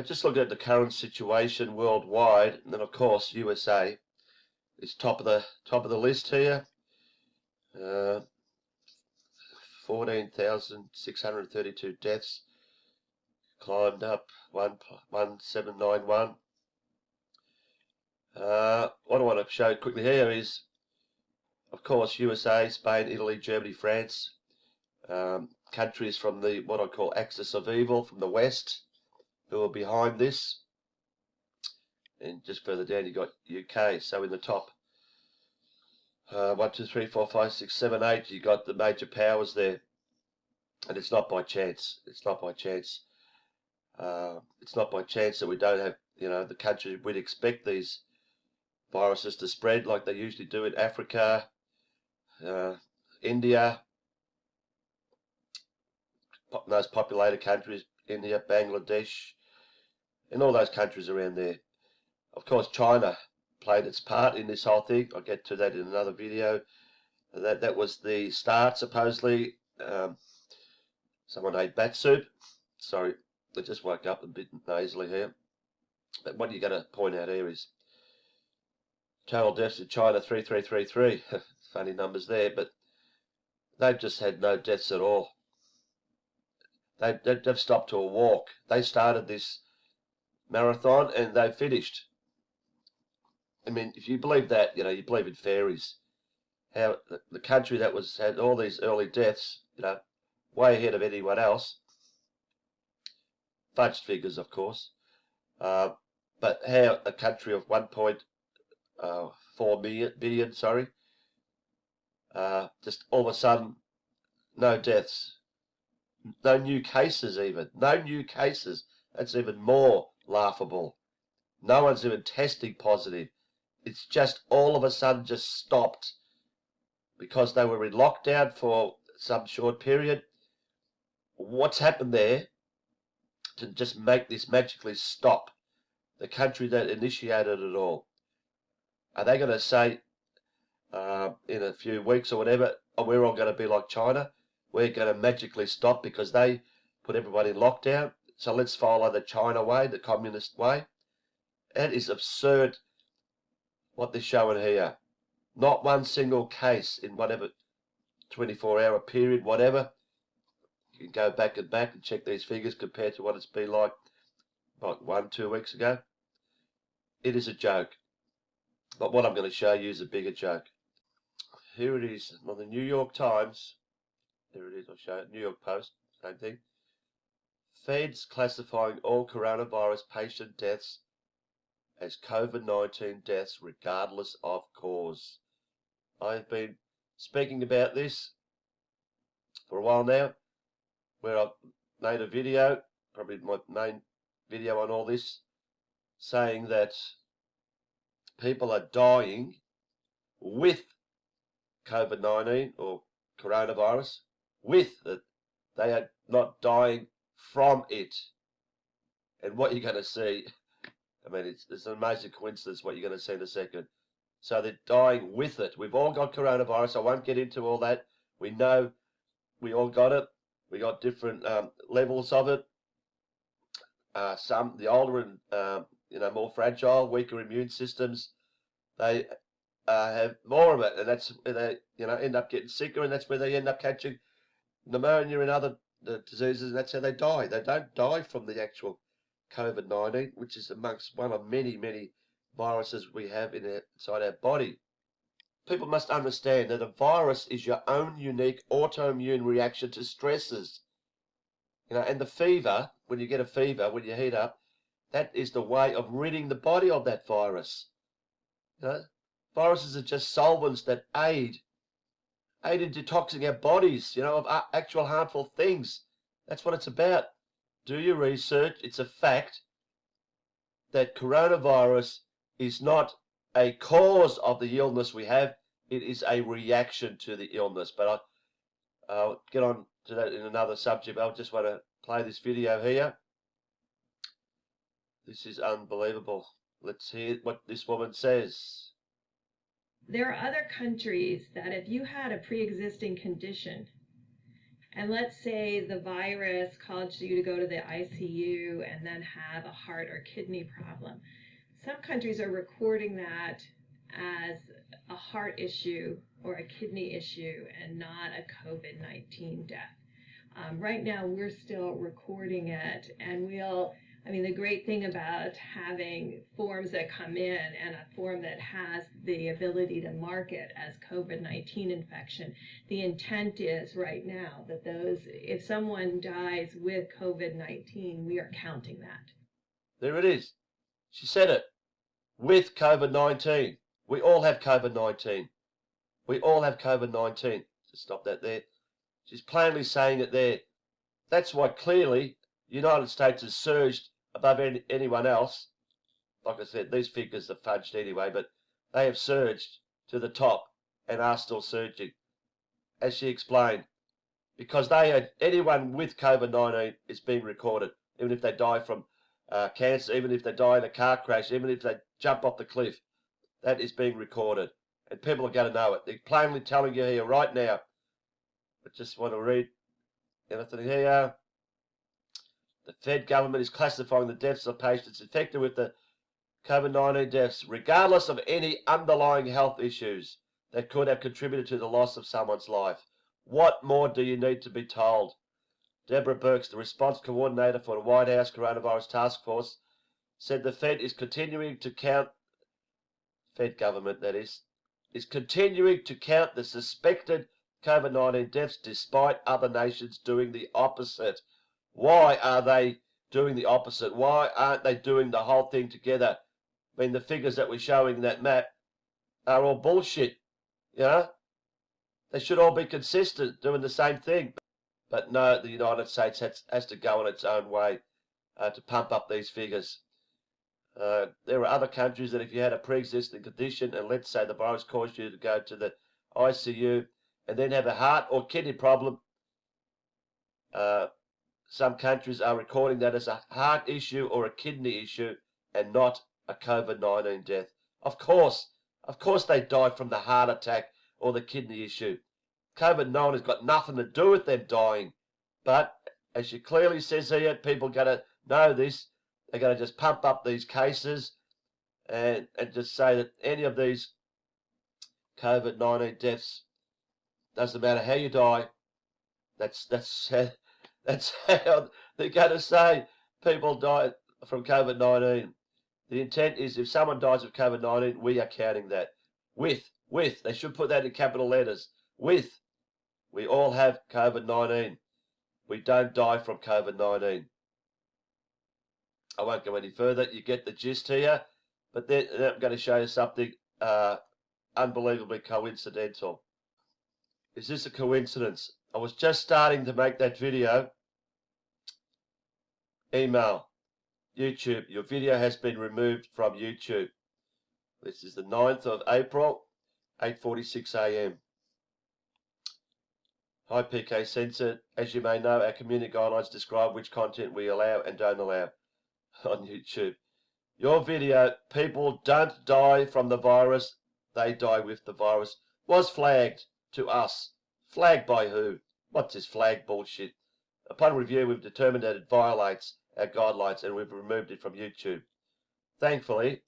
Just looking at the current situation worldwide, and then of course USA is top of the list here. 14,632 deaths, climbed up 1791. What I want to show quickly here is, of course, USA, Spain, Italy, Germany, France, countries from the what I call axis of evil from the West, who are behind this. And just further down, you got UK. So in the top 1, 2, 3, 4, 5, 6, 7, 8, you got the major powers there, and it's not by chance. It's not by chance. It's not by chance that we don't have, the countries we'd expect these viruses to spread like they usually do in Africa, India, most populated countries, India, Bangladesh, and all those countries around there. Of course, China played its part in this whole thing. I'll get to that in another video. That was the start, supposedly. Someone ate bat soup. Sorry, I just woke up a bit nasally here. But what you're going to point out here is total deaths in China, 3333. Funny numbers there, but they've just had no deaths at all. They've stopped to a walk. They started this marathon and they finished. I mean, if you believe that, you believe in fairies. How the country that had all these early deaths, way ahead of anyone else. Fudged figures, of course. But how a country of 1.4 billion, just all of a sudden, no deaths. No new cases even. No new cases. That's even more laughable. No one's even testing positive. It's just all of a sudden just stopped because they were in lockdown for some short period. What's happened there to just make this magically stop? The country that initiated it all. Are they going to say in a few weeks or whatever, oh, we're all going to be like China? We're going to magically stop because they put everybody in lockdown. So let's follow the China way, the communist way. That is absurd what they're showing here. Not one single case in whatever 24-hour period, whatever. You can go back and check these figures compared to what it's been like 1, 2 weeks ago. It is a joke. But what I'm going to show you is a bigger joke. Here it is on the New York Times. There it is, I'll show it. New York Post, same thing. Feds classifying all coronavirus patient deaths as COVID-19 deaths regardless of cause. I've been speaking about this for a while now, where I've made a video, probably my main video on all this, saying that people are dying with COVID-19 or coronavirus, with it. They are not dying from it. And what you're going to see, I mean, it's an amazing coincidence what you're going to see in a second. So they're dying with it. We've all got coronavirus. I won't get into all that. We know we all got it. We got different levels of it. Some, the older and more fragile, weaker immune systems, they have more of it, and that's where they end up getting sicker, and that's where they end up catching pneumonia and other diseases, and that's how they die. They don't die from the actual COVID-19, which is amongst one of many, many viruses we have inside our body. People must understand that a virus is your own unique autoimmune reaction to stresses. And the fever, when you get a fever, when you heat up, that is the way of ridding the body of that virus. Viruses are just solvents that aid in detoxing our bodies, of actual harmful things. That's what it's about. Do your research. It's a fact that coronavirus is not a cause of the illness we have. It is a reaction to the illness. But I'll get on to that in another subject. I just want to play this video here. This is unbelievable. Let's hear what this woman says. There are other countries that if you had a pre-existing condition and let's say the virus caused you to go to the ICU and then have a heart or kidney problem. Some countries are recording that as a heart issue or a kidney issue and not a COVID-19 death. Right now, we're still recording it, and the great thing about having forms that come in and a form that has the ability to mark it as COVID-19 infection, the intent is right now that if someone dies with COVID-19, we are counting that. There it is. She said it. With COVID-19. We all have COVID-19. We all have COVID-19. Just stop that there. She's plainly saying it there. That's why clearly the United States has surged above anyone else. Like I said, these figures are fudged anyway, but they have surged to the top and are still surging, as she explained, because anyone with COVID-19 is being recorded, even if they die from cancer, even if they die in a car crash, even if they jump off the cliff, that is being recorded, and people are going to know it. They're plainly telling you here right now. I just want to read anything here. The Fed government is classifying the deaths of patients infected with the COVID-19 deaths, regardless of any underlying health issues that could have contributed to the loss of someone's life. What more do you need to be told? Deborah Birx, the response coordinator for the White House Coronavirus Task Force, said the Fed is continuing to count, Fed government that is continuing to count the suspected COVID-19 deaths despite other nations doing the opposite. Why are they doing the opposite? Why aren't they doing the whole thing together? I mean, the figures that we're showing in that map are all bullshit, you know? They should all be consistent, doing the same thing. But no, the United States has to go on its own way to pump up these figures. There are other countries that if you had a pre-existing condition and let's say the virus caused you to go to the ICU and then have a heart or kidney problem, some countries are recording that as a heart issue or a kidney issue and not a COVID-19 death. Of course they died from the heart attack or the kidney issue. COVID-19 has got nothing to do with them dying. But as she clearly says here, people are going to know this. They're going to just pump up these cases and just say that any of these COVID-19 deaths, doesn't matter how you die, that's how they're going to say people die from COVID-19. The intent is if someone dies of COVID-19, we are counting that. With, they should put that in capital letters. With, we all have COVID-19. We don't die from COVID-19. I won't go any further. You get the gist here. But then I'm going to show you something unbelievably coincidental. Is this a coincidence? I was just starting to make that video. Email. YouTube. Your video has been removed from YouTube. This is the 9th of April, 8:46 a.m. Hi, Peekay Censored. As you may know, our community guidelines describe which content we allow and don't allow on YouTube. Your video, people don't die from the virus, they die with the virus, was flagged to us. Flagged by who? What's this flag bullshit? Upon review, we've determined that it violates our guidelines and we've removed it from YouTube. Thankfully,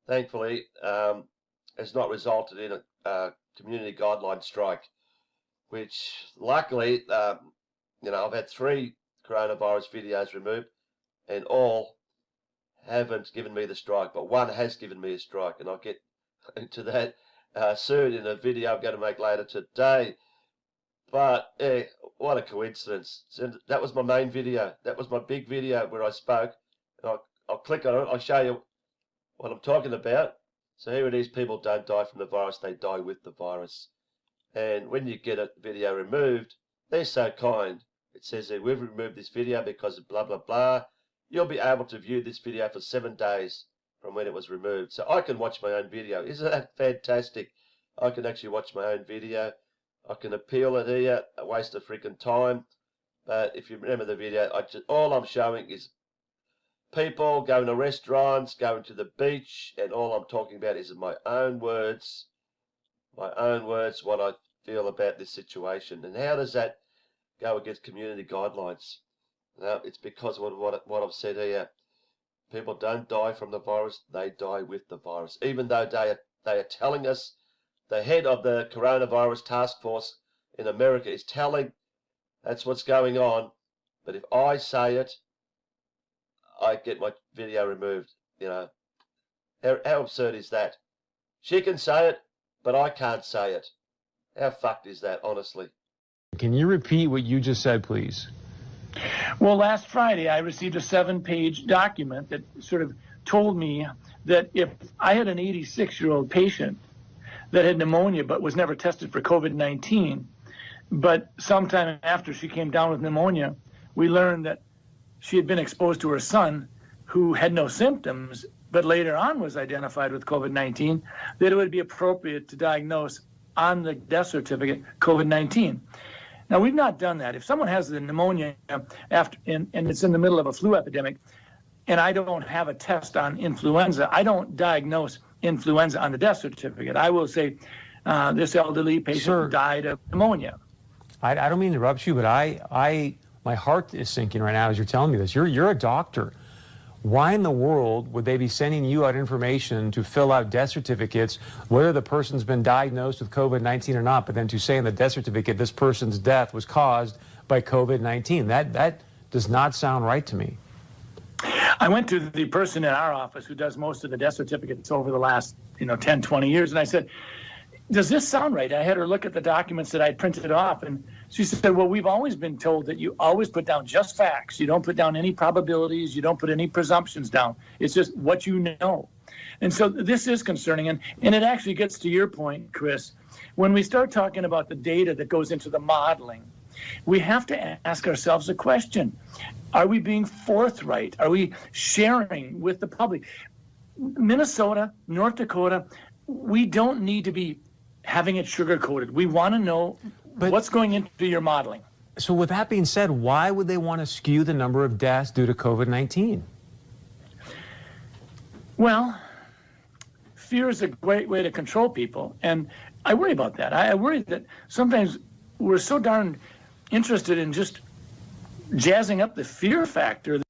has not resulted in a community guideline strike, which luckily, I've had 3 coronavirus videos removed and all haven't given me the strike, but one has given me a strike, and I'll get into that soon in a video I'm going to make later today. But what a coincidence. That was my main video. That was my big video where I spoke. And I'll click on it. I'll show you what I'm talking about. So here it is. People don't die from the virus. They die with the virus. And when you get a video removed, they're so kind. It says here, we've removed this video because of blah, blah, blah. You'll be able to view this video for 7 days from when it was removed. So I can watch my own video. Isn't that fantastic? I can actually watch my own video. I can appeal it here, a waste of freaking time. But if you remember the video, all I'm showing is people going to restaurants, going to the beach, and all I'm talking about is in my own words, what I feel about this situation. And how does that go against community guidelines. No, it's because of what I've said here. People don't die from the virus, they die with the virus. Even though they are telling us, the head of the coronavirus task force in America is telling that's what's going on. But if I say it, I get my video removed. You know, how absurd is that? She can say it, but I can't say it. How fucked is that, honestly? Can you repeat what you just said, please? Well, last Friday, I received a 7-page document that sort of told me that if I had an 86-year-old patient that had pneumonia but was never tested for COVID-19, but sometime after she came down with pneumonia, we learned that she had been exposed to her son who had no symptoms, but later on was identified with COVID-19, that it would be appropriate to diagnose on the death certificate COVID-19. Now, we've not done that. If someone has the pneumonia after and it's in the middle of a flu epidemic, and I don't have a test on influenza, I don't diagnose influenza on the death certificate. I will say this elderly patient died of pneumonia. I don't mean to interrupt you, but my heart is sinking right now as you're telling me this. You're a doctor. Why in the world would they be sending you out information to fill out death certificates, whether the person's been diagnosed with COVID-19 or not, but then to say in the death certificate this person's death was caused by COVID-19? That does not sound right to me. I went to the person in our office who does most of the death certificates over the last 10, 20 years, and I said, does this sound right? I had her look at the documents that I'd printed off, and she said, well, we've always been told that you always put down just facts. You don't put down any probabilities. You don't put any presumptions down. It's just what you know. And so this is concerning, and it actually gets to your point, Chris. When we start talking about the data that goes into the modeling, we have to ask ourselves a question. Are we being forthright? Are we sharing with the public? Minnesota, North Dakota, we don't need to be having it sugar-coated. We want to know what's going into your modeling. So with that being said, why would they want to skew the number of deaths due to COVID-19? Well, fear is a great way to control people, and I worry about that. I worry that sometimes we're so darn interested in just jazzing up the fear factor